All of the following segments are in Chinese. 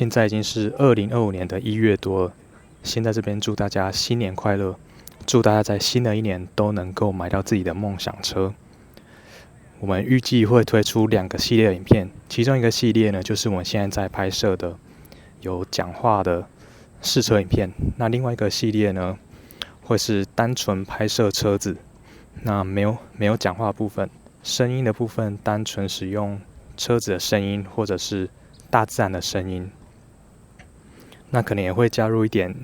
现在已经是2025年的1月多了。先在这边祝大家新年快乐，祝大家在新的一年都能够买到自己的梦想车。我们预计会推出2个系列的影片，其中一个系列呢，就是我们现在在拍摄的有讲话的试车影片。那另外一个系列呢，会是单纯拍摄车子，那没有讲话的部分，声音的部分单纯使用车子的声音或者是大自然的声音。那可能也会加入一点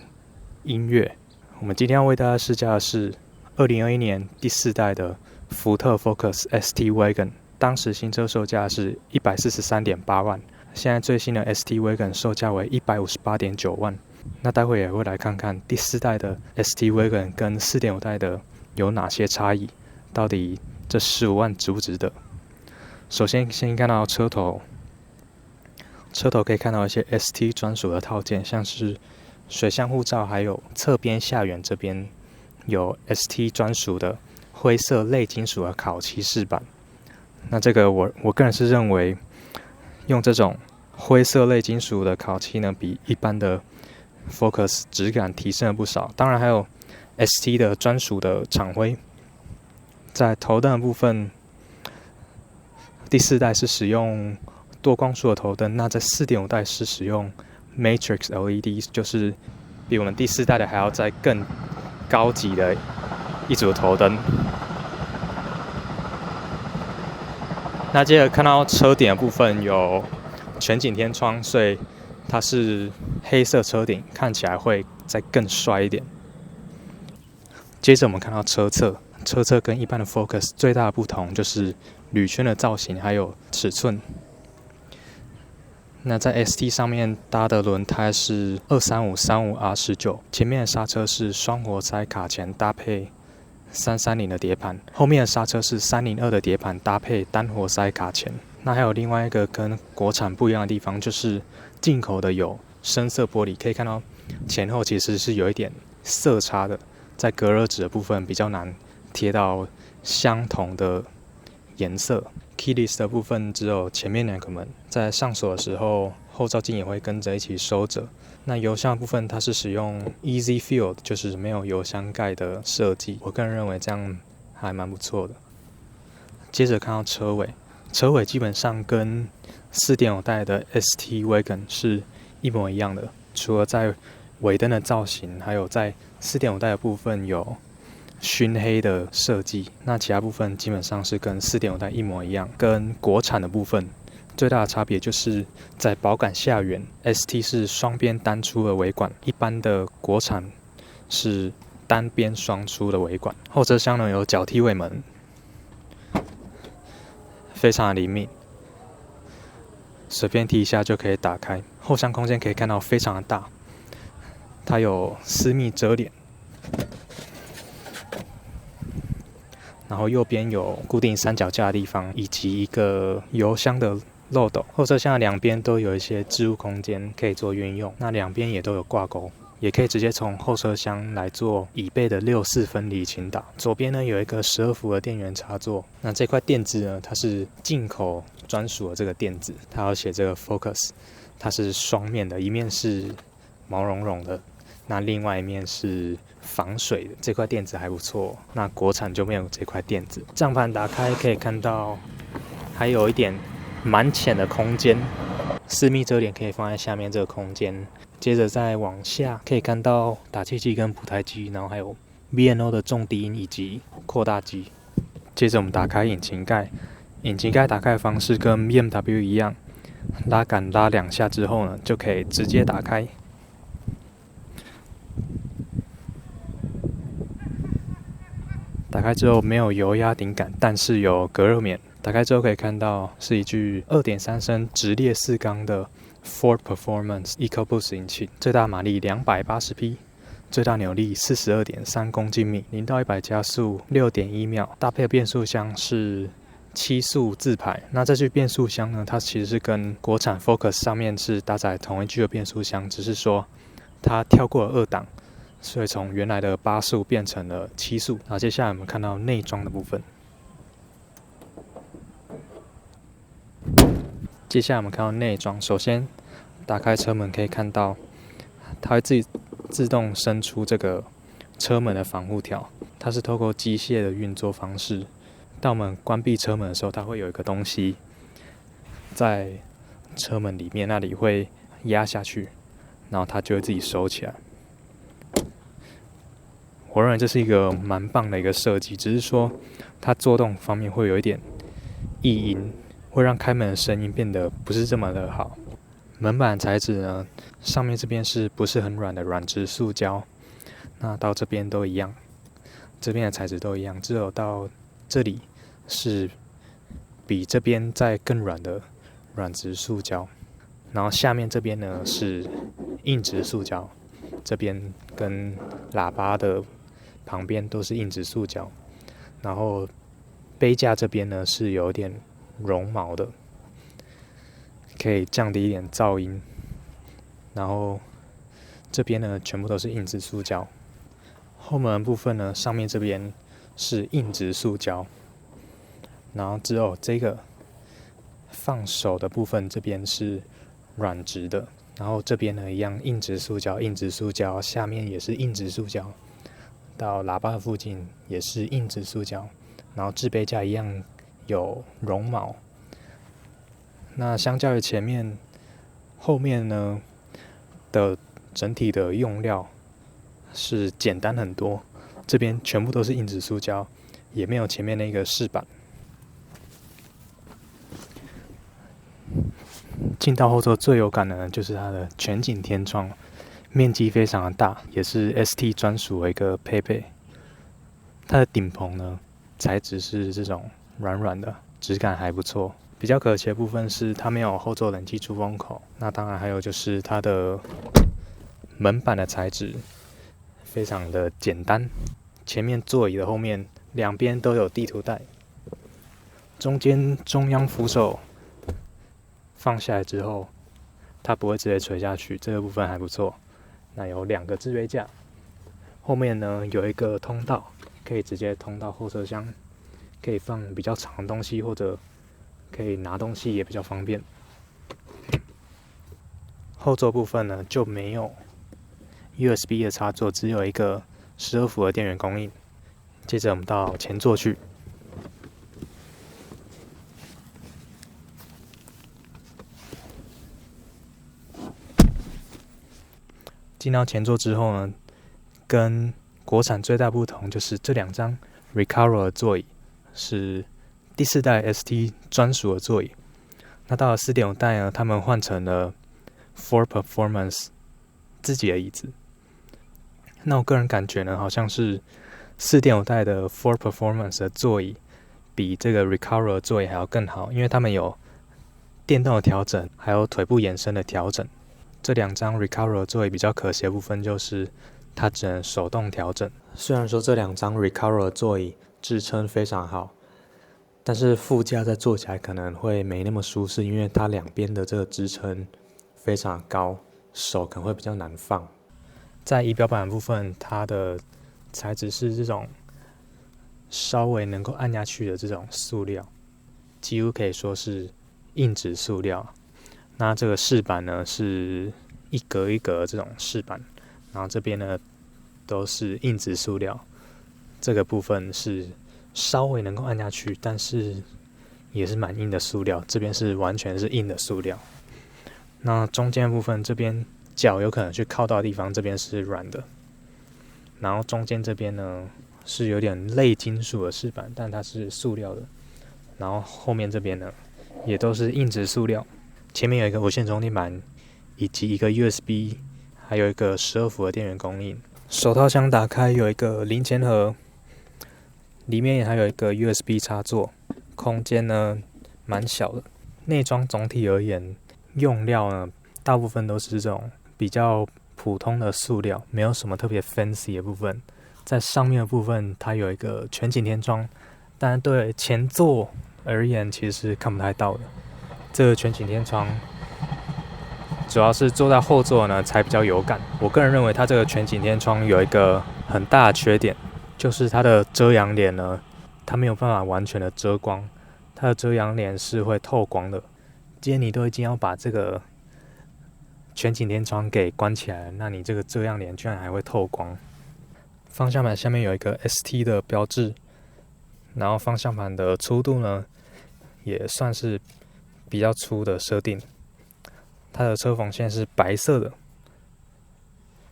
音乐。我们今天要为大家试驾的是2021年第4代的福特 Focus ST Wagon， 当时新车售价是143.8万，现在最新的 ST Wagon 售价为158.9万。那待会也会来看看第4代的 ST Wagon 跟 4.5 代的有哪些差异，到底这15万值不值得。首先先看到车头可以看到一些 ST 专属的套件，像是水箱护罩，还有侧边下缘这边有 ST 专属的灰色类金属的烤漆饰板。那这个我个人是认为用这种灰色类金属的烤漆呢，比一般的 Focus 质感提升了不少。当然还有 ST 的专属的厂徽。在头灯的部分，第4代是使用多光束的头灯，那在 4.5 代是使用 Matrix LED， 就是比我们第4代的还要再更高级的一组头灯。那接着看到车顶的部分有全景天窗，所以它是黑色车顶，看起来会再更帅一点。接着我们看到车侧跟一般的 Focus 最大的不同就是铝圈的造型还有尺寸。那在 ST 上面搭的轮胎是235/35R19，前面的刹车是双活塞卡钳搭配330的碟盘，后面的刹车是302的碟盘搭配单活塞卡钳。那还有另外一个跟国产不一样的地方，就是进口的有深色玻璃，可以看到前后其实是有一点色差的，在隔热纸的部分比较难贴到相同的颜色。Keyless 的部分只有前面2个门，在上锁的时候后照镜也会跟着一起收着。那油箱的部分它是使用 Easy Fill， 就是没有油箱盖的设计，我个人认为这样还蛮不错的。接着看到车尾基本上跟 4.5 代的 ST Wagon 是一模一样的，除了在尾灯的造型还有在 4.5 代的部分有熏黑的设计，那其他部分基本上是跟 4.5 代一模一样。跟国产的部分最大的差别就是在保杆下缘 ST 是双边单出的尾管，一般的国产是单边双出的尾管。后车厢呢有脚踢尾门，非常的灵敏，随便踢一下就可以打开。后厢空间可以看到非常的大，它有私密遮帘，然后右边有固定三脚架的地方，以及一个油箱的漏斗。后车厢的2边都有一些置物空间可以做运用，那2边也都有挂钩，也可以直接从后车厢来做椅背的6/4分离琴打。左边呢有一个12伏的电源插座，那这块垫子呢，它是进口专属的这个垫子，它要写这个 Focus， 它是双面的，一面是毛茸茸的，那另外一面是防水的，这块垫子还不错。那国产就没有这块垫子。帐盘打开可以看到还有一点蛮浅的空间，私密遮帘可以放在下面这个空间。接着再往下可以看到打气机跟补胎机，然后还有 B&O 的重低音以及扩大机。接着我们打开引擎盖，引擎盖打开的方式跟 BMW 一样，拉杆拉2下之后呢，就可以直接打开。打开之后没有油压顶杆，但是有隔热棉。打开之后可以看到是一具 2.3 升直列4缸的 Ford Performance EcoBoost 引擎，最大马力280匹，最大扭力 42.3 公斤米，0到100加速 6.1 秒。搭配的变速箱是7速自排。那这具变速箱呢，它其实是跟国产 Focus 上面是搭载同一具的变速箱，只是说它跳过了2档，所以从原来的8速变成了7速。然后接下来我们看到内装的部分。接下来我们看到内装，首先打开车门可以看到，它会自动伸出这个车门的防护条，它是透过机械的运作方式。当我们关闭车门的时候，它会有一个东西在车门里面那里会压下去，然后它就会自己收起来。我认为这是一个蛮棒的一个设计，只是说它作动方面会有一点异音，会让开门的声音变得不是这么的好。门板材质呢，上面这边是不是很软的软质塑胶？那到这边都一样，这边的材质都一样，只有到这里是比这边再更软的软质塑胶，然后下面这边呢是硬质塑胶，这边跟喇叭的旁边都是硬质塑胶，然后杯架这边呢是有点绒毛的，可以降低一点噪音，然后这边呢全部都是硬质塑胶。后门部分呢，上面这边是硬质塑胶，然后只有这个放手的部分这边是软质的，然后这边呢一样硬质塑胶，硬质塑胶，下面也是硬质塑胶，到喇叭的附近也是硬质塑胶，然后制杯架一样有绒毛。那相较于前面，后面呢的整体的用料是简单很多，这边全部都是硬质塑胶，也没有前面那个饰板。进到后座最有感的呢，就是它的全景天窗，面积非常的大，也是 ST 专属的一个配备。它的顶棚呢，材质是这种软软的，质感还不错。比较可惜的部分是它没有后座冷气出风口，那当然还有就是它的门板的材质非常的简单，前面座椅的后面两边都有地图带，中间中央扶手放下来之后，它不会直接垂下去，这个部分还不错。那有2个置杯架，后面呢有一个通道，可以直接通到后车厢，可以放比较长的东西，或者可以拿东西也比较方便。后座部分呢就没有 USB 的插座，只有一个12伏的电源供应。接着我们到前座去，进到前座之后呢，跟国产最大不同就是这2张 Recaro 的座椅是第4代 ST 专属的座椅。那到了 4.5 代呢，他们换成了 Ford Performance 自己的椅子。那我个人感觉呢，好像是 4.5 代的 Ford Performance 的座椅比这个 Recaro 的座椅还要更好，因为他们有电动的调整，还有腿部延伸的调整。这2张 Recaro 的座椅比较可惜的部分就是它只能手动调整。虽然说这2张 Recaro 的座椅支撑非常好，但是副驾在坐起来可能会没那么舒适，因为它两边的这个支撑非常高，手可能会比较难放。在仪表板的部分，它的材质是这种稍微能够按下去的这种塑料，几乎可以说是硬质塑料。那这个饰板呢是一格一格这种饰板，然后这边呢都是硬质塑料，这个部分是稍微能够按下去，但是也是蛮硬的塑料，这边是完全是硬的塑料。那中间的部分，这边脚有可能去靠到的地方，这边是软的，然后中间这边呢是有点类金属的饰板，但它是塑料的，然后后面这边呢也都是硬质塑料。前面有一个无线充电板，以及一个 USB， 还有一个12伏的电源供应。手套箱打开有一个零钱盒，里面也还有一个 USB 插座，空间呢蛮小的。内装总体而言，用料呢大部分都是这种比较普通的塑料，没有什么特别 fancy 的部分。在上面的部分，它有一个全景天窗，但对前座而言其实是看不太到的。这个全景天窗主要是坐在后座呢才比较有感。我个人认为它这个全景天窗有一个很大的缺点，就是它的遮阳帘呢，它没有办法完全的遮光，它的遮阳帘是会透光的。今天你都已经要把这个全景天窗给关起来了，那你这个遮阳帘居然还会透光。方向盘下面有一个 ST 的标志，然后方向盘的粗度呢，也算是比较粗的设定。它的车缝线是白色的，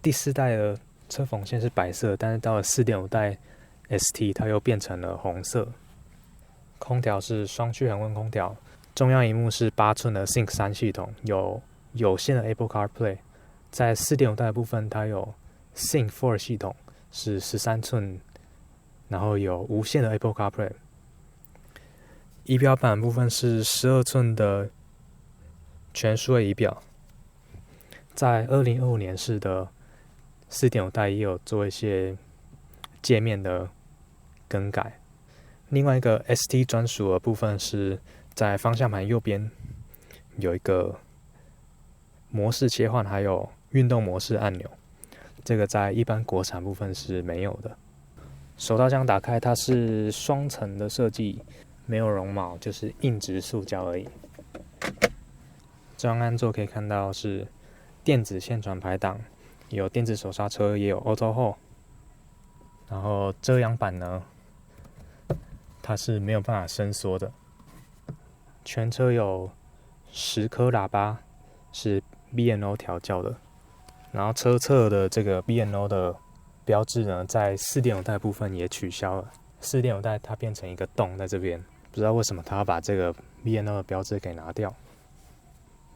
第4代的车缝线是白色，但是到了 4.5 代 ST 它又变成了红色。空调是双区恒温空调，中央萤幕是8寸的 Sync 3系统，有线的 Apple CarPlay。在 4.5 代的部分，它有 Sync 4系统，是13寸，然后有无线的 Apple CarPlay。仪表板部分是12寸的全数位仪表。在2025年式的 4.5 代也有做一些界面的更改。另外一个 ST 专属的部分是在方向盘右边有一个模式切换，还有运动模式按钮，这个在一般国产部分是没有的。手套箱打开，它是双层的设计，没有绒毛，就是硬质塑胶而已。中央安座可以看到是电子线传排档，有电子手刹车，也有 Auto Hold。然后遮阳板呢，它是没有办法伸缩的。全车有10颗喇叭，是 B&O 调教的。然后车侧的这个 B&O 的标志呢，在 4.5 代部分也取消了。4.5 代它变成一个洞在这边，不知道为什么它要把这个 B&O 的标志给拿掉。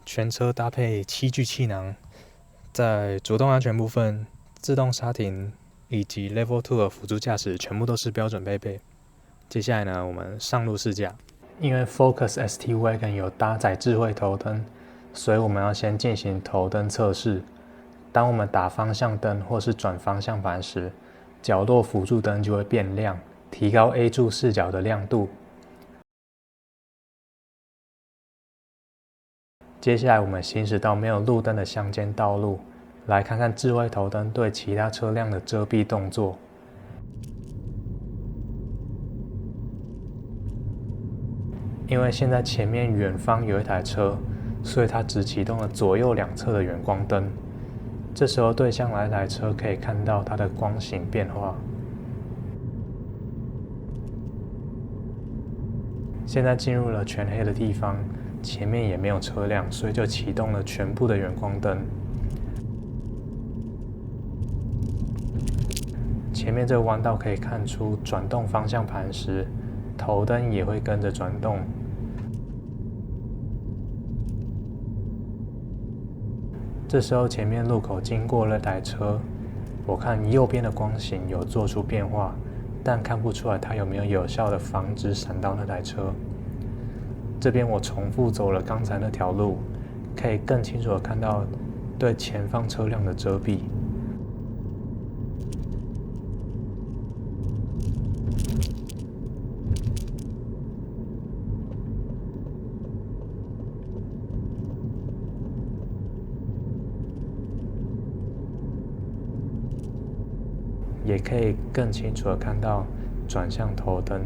全车搭配7具气囊，在主动安全部分，自动刹停以及 Level 2的辅助驾驶全部都是标准配备。接下来呢，我们上路试驾。因为 Focus ST Wagon 有搭载智慧头灯，所以我们要先进行头灯测试。当我们打方向灯或是转方向盘时，角落辅助灯就会变亮，提高 A 柱视角的亮度。接下来我们行驶到没有路灯的乡间道路，来看看智慧头灯对其他车辆的遮蔽动作。因为现在前面远方有一台车，所以它只启动了左右两侧的远光灯。这时候对向来一台车可以看到它的光型变化。现在进入了全黑的地方，前面也没有车辆，所以就启动了全部的远光灯。前面这个弯道可以看出，转动方向盘时，头灯也会跟着转动。这时候前面路口经过了台车，我看右边的光型有做出变化，但看不出来它有没有有效的防止闪到那台车。这边我重复走了刚才那条路，可以更清楚的看到对前方车辆的遮蔽。也可以更清楚的看到转向头灯。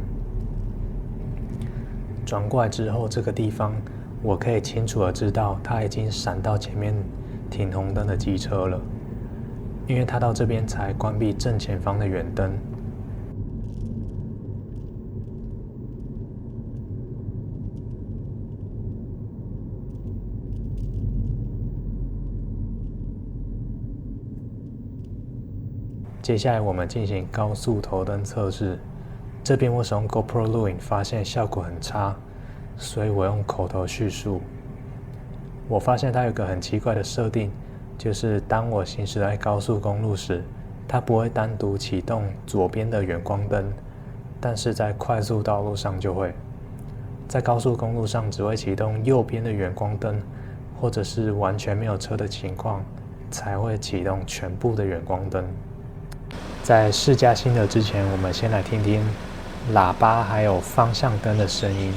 转过来之后，这个地方我可以清楚的知道它已经闪到前面停红灯的机车了，因为它到这边才关闭正前方的远灯。接下来我们进行高速头灯测试。这边我使用 GoPro 录影，发现效果很差，所以我用口头叙述。我发现它有个很奇怪的设定，就是当我行驶在高速公路时，它不会单独启动左边的远光灯，但是在快速道路上就会。在高速公路上只会启动右边的远光灯，或者是完全没有车的情况，才会启动全部的远光灯。在试驾新的之前，我们先来听听喇叭还有方向灯的声音。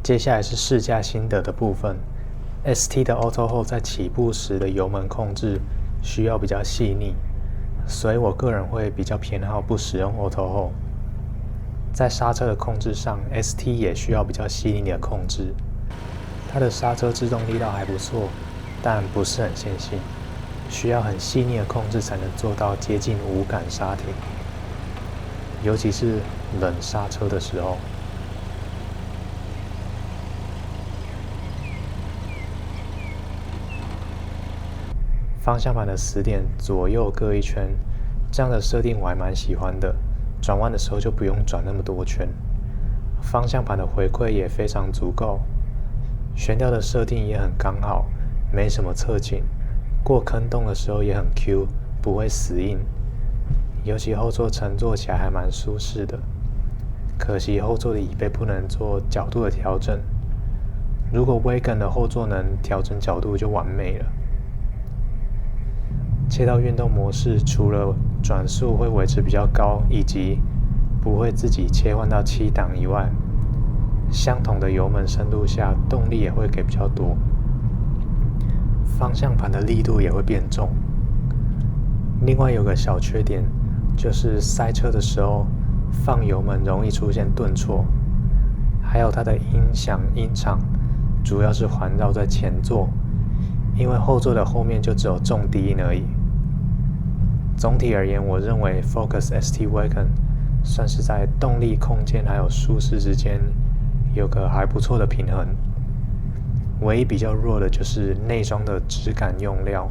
接下来是试驾心得的部分。ST 的 Auto Hold 在起步时的油门控制需要比较细腻，所以我个人会比较偏好不使用 Auto Hold。在刹车的控制上 ，ST 也需要比较细腻的控制。它的刹车制动力道还不错，但不是很线性，需要很细腻的控制才能做到接近无感刹停，尤其是冷刹车的时候。方向盘的死点左右各一圈，这样的设定我还蛮喜欢的。转弯的时候就不用转那么多圈。方向盘的回馈也非常足够，悬吊的设定也很刚好，没什么侧倾，过坑洞的时候也很 Q， 不会死硬。尤其后座乘坐起来还蛮舒适的。可惜后座的椅背不能做角度的调整，如果 Wagon 的后座能调整角度就完美了。切到运动模式，除了转速会维持比较高，以及不会自己切换到7档以外，相同的油门深度下，动力也会给比较多，方向盘的力度也会变重。另外有个小缺点，就是塞车的时候放油门容易出现顿挫，还有它的音场主要是环绕在前座，因为后座的后面就只有重低音而已。总体而言，我认为 Focus ST Wagon 算是在动力、空间还有舒适之间有个还不错的平衡。唯一比较弱的就是内装的质感用料。